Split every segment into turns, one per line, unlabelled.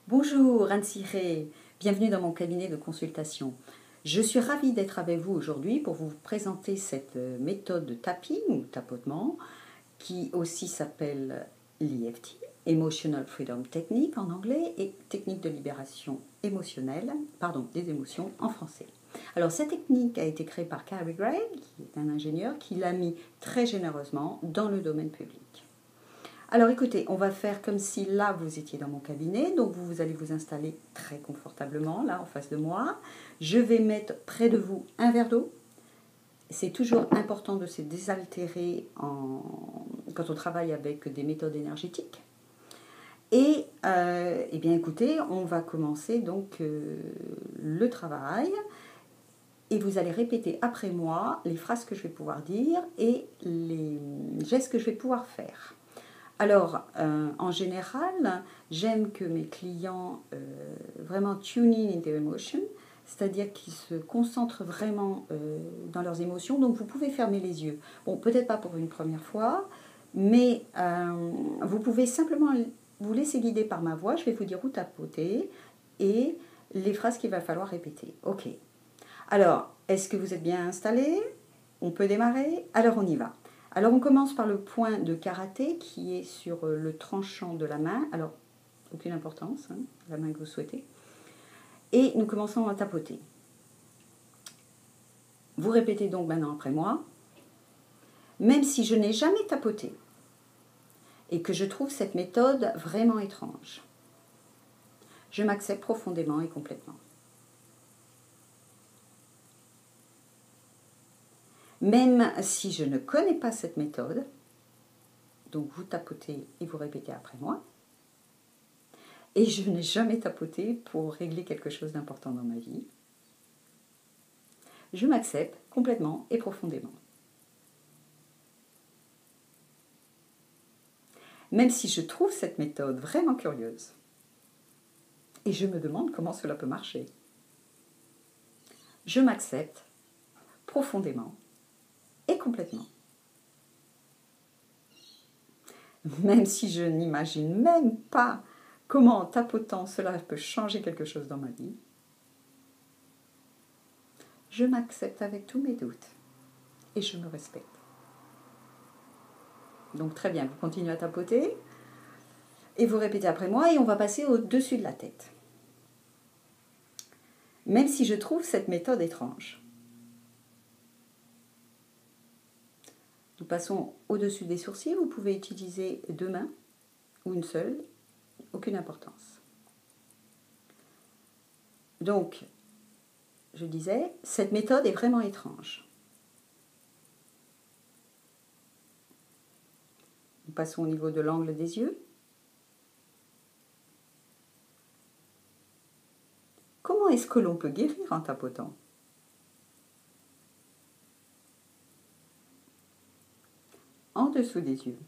Bonjour Anne-Ciré, bienvenue dans mon cabinet de consultation. Je suis ravie d'être avec vous aujourd'hui pour vous présenter cette méthode de tapping ou tapotement qui aussi s'appelle l'EFT, Emotional Freedom Technique en anglais et technique de libération émotionnelle, des émotions en français. Alors cette technique a été créée par Gary Gregg, qui est un ingénieur qui l'a mis très généreusement dans le domaine public. Alors écoutez, on va faire comme si là vous étiez dans mon cabinet, donc vous allez vous installer très confortablement là en face de moi. Je vais mettre près de vous un verre d'eau. C'est toujours important de se désaltérer quand on travaille avec des méthodes énergétiques. Et eh bien écoutez, on va commencer donc le travail. Et vous allez répéter après moi les phrases que je vais pouvoir dire et les gestes que je vais pouvoir faire. Alors, en général, j'aime que mes clients vraiment tune in their emotion, c'est-à-dire qu'ils se concentrent vraiment dans leurs émotions. Donc, vous pouvez fermer les yeux. Bon, peut-être pas pour une première fois, mais vous pouvez simplement vous laisser guider par ma voix. Je vais vous dire où tapoter et les phrases qu'il va falloir répéter. Ok. Alors, est-ce que vous êtes bien installé? On peut démarrer? Alors, on y va. Alors on commence par le point de karaté qui est sur le tranchant de la main. Alors, aucune importance, la main que vous souhaitez. Et nous commençons à tapoter. Vous répétez donc maintenant après moi. Même si je n'ai jamais tapoté et que je trouve cette méthode vraiment étrange, je m'accepte profondément et complètement. Même si je ne connais pas cette méthode, donc vous tapotez et vous répétez après moi, et je n'ai jamais tapoté pour régler quelque chose d'important dans ma vie, je m'accepte complètement et profondément. Même si je trouve cette méthode vraiment curieuse, et je me demande comment cela peut marcher, je m'accepte profondément et complètement. Même si je n'imagine même pas comment en tapotant cela peut changer quelque chose dans ma vie, je m'accepte avec tous mes doutes et je me respecte. Donc très bien, vous continuez à tapoter et vous répétez après moi et on va passer au-dessus de la tête. Même si je trouve cette méthode étrange. Nous passons au-dessus des sourcils, vous pouvez utiliser deux mains ou une seule, aucune importance. Donc, je disais, cette méthode est vraiment étrange. Nous passons au niveau de l'angle des yeux. Comment est-ce que l'on peut guérir en tapotant? En dessous des yeux.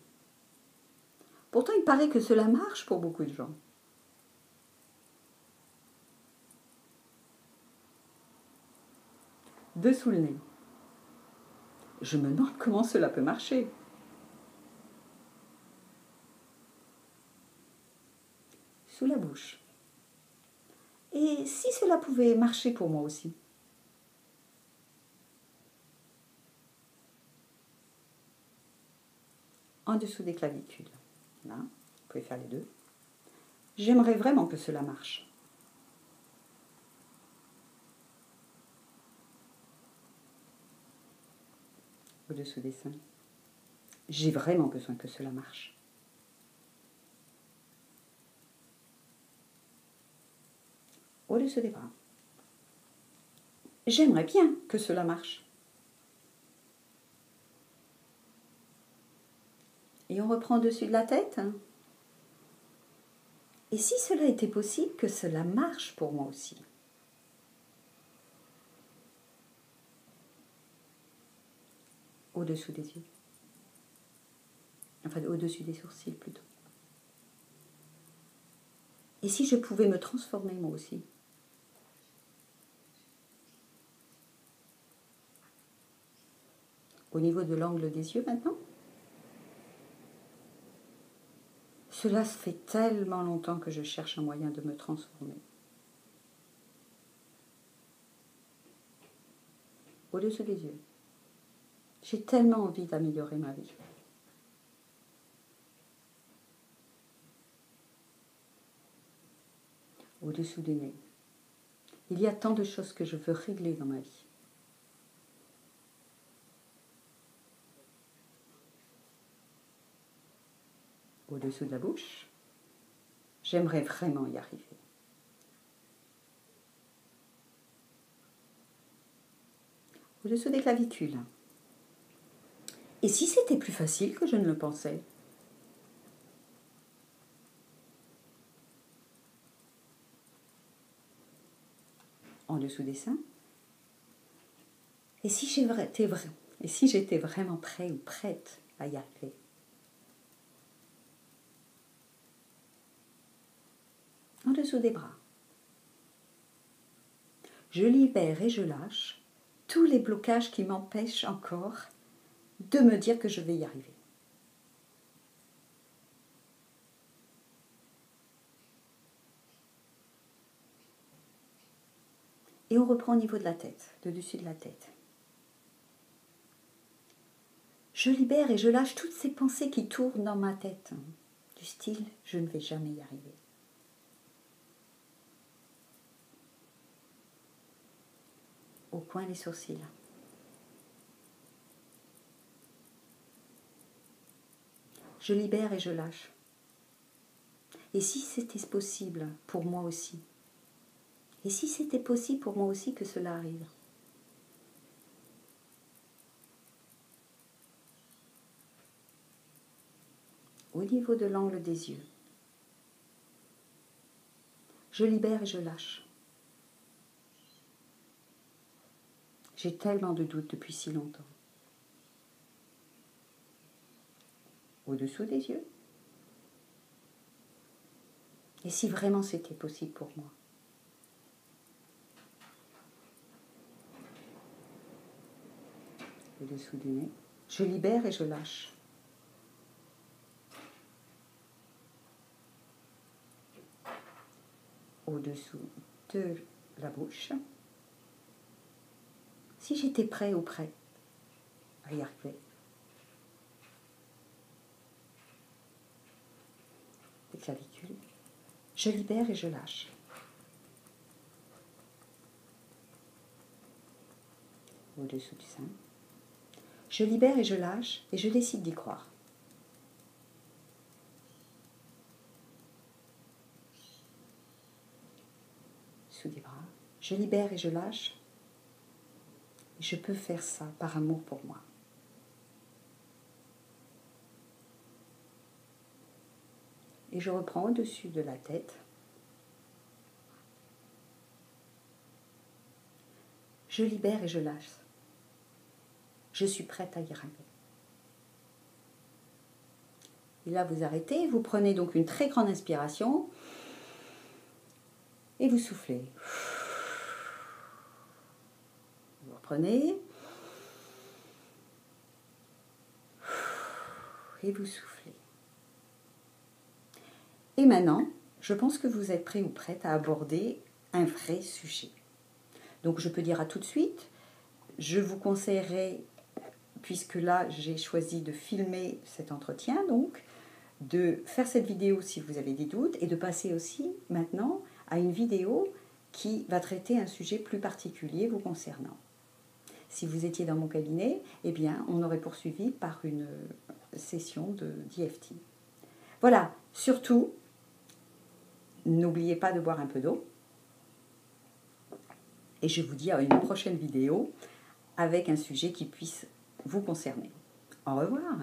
Pourtant, il paraît que cela marche pour beaucoup de gens. Dessous le nez. Je me demande comment cela peut marcher. Sous la bouche. Et si cela pouvait marcher pour moi aussi? En dessous des clavicules. Là, vous pouvez faire les deux. J'aimerais vraiment que cela marche. Au-dessous des seins. J'ai vraiment besoin que cela marche. Au-dessus des bras. J'aimerais bien que cela marche. Et on reprend au-dessus de la tête. Et si cela était possible, que cela marche pour moi aussi? Au-dessous des yeux. Enfin, au-dessus des sourcils plutôt. Et si je pouvais me transformer moi aussi? Au niveau de l'angle des yeux maintenant? Cela fait tellement longtemps que je cherche un moyen de me transformer. Au-dessus des yeux. J'ai tellement envie d'améliorer ma vie. Au-dessous des nez. Il y a tant de choses que je veux régler dans ma vie. Au-dessous de la bouche, j'aimerais vraiment y arriver. Au-dessous des clavicules. Et si c'était plus facile que je ne le pensais? En dessous des seins. Et si j'étais vraiment prêt ou prête à y arriver? En dessous des bras. Je libère et je lâche tous les blocages qui m'empêchent encore de me dire que je vais y arriver. Et on reprend au niveau de la tête, de dessus de la tête. Je libère et je lâche toutes ces pensées qui tournent dans ma tête, du style « je ne vais jamais y arriver ». Au coin des sourcils. Je libère et je lâche. Et si c'était possible pour moi aussi? Et si c'était possible pour moi aussi que cela arrive? Au niveau de l'angle des yeux. Je libère et je lâche. J'ai tellement de doutes depuis si longtemps. Au-dessous des yeux. Et si vraiment c'était possible pour moi? Au-dessous du nez. Je libère et je lâche. Au-dessous de la bouche. Si j'étais prêt ou prête à y arriver. Les clavicules. Je libère et je lâche. Au-dessous du sein. Je libère et je lâche et je décide d'y croire. Sous des bras. Je libère et je lâche. Et je peux faire ça par amour pour moi. Et je reprends au-dessus de la tête. Je libère et je lâche. Je suis prête à y arriver. Et là, vous arrêtez. Vous prenez donc une très grande inspiration. Et vous soufflez. Vous reprenez. Et vous soufflez. Et maintenant, je pense que vous êtes prêt ou prête à aborder un vrai sujet. Donc je peux dire à tout de suite, je vous conseillerais, puisque là j'ai choisi de filmer cet entretien, donc de faire cette vidéo si vous avez des doutes et de passer aussi maintenant à une vidéo qui va traiter un sujet plus particulier vous concernant. Si vous étiez dans mon cabinet, eh bien on aurait poursuivi par une session d'EFT. Voilà, surtout, n'oubliez pas de boire un peu d'eau. Et je vous dis à une prochaine vidéo avec un sujet qui puisse vous concerner. Au revoir.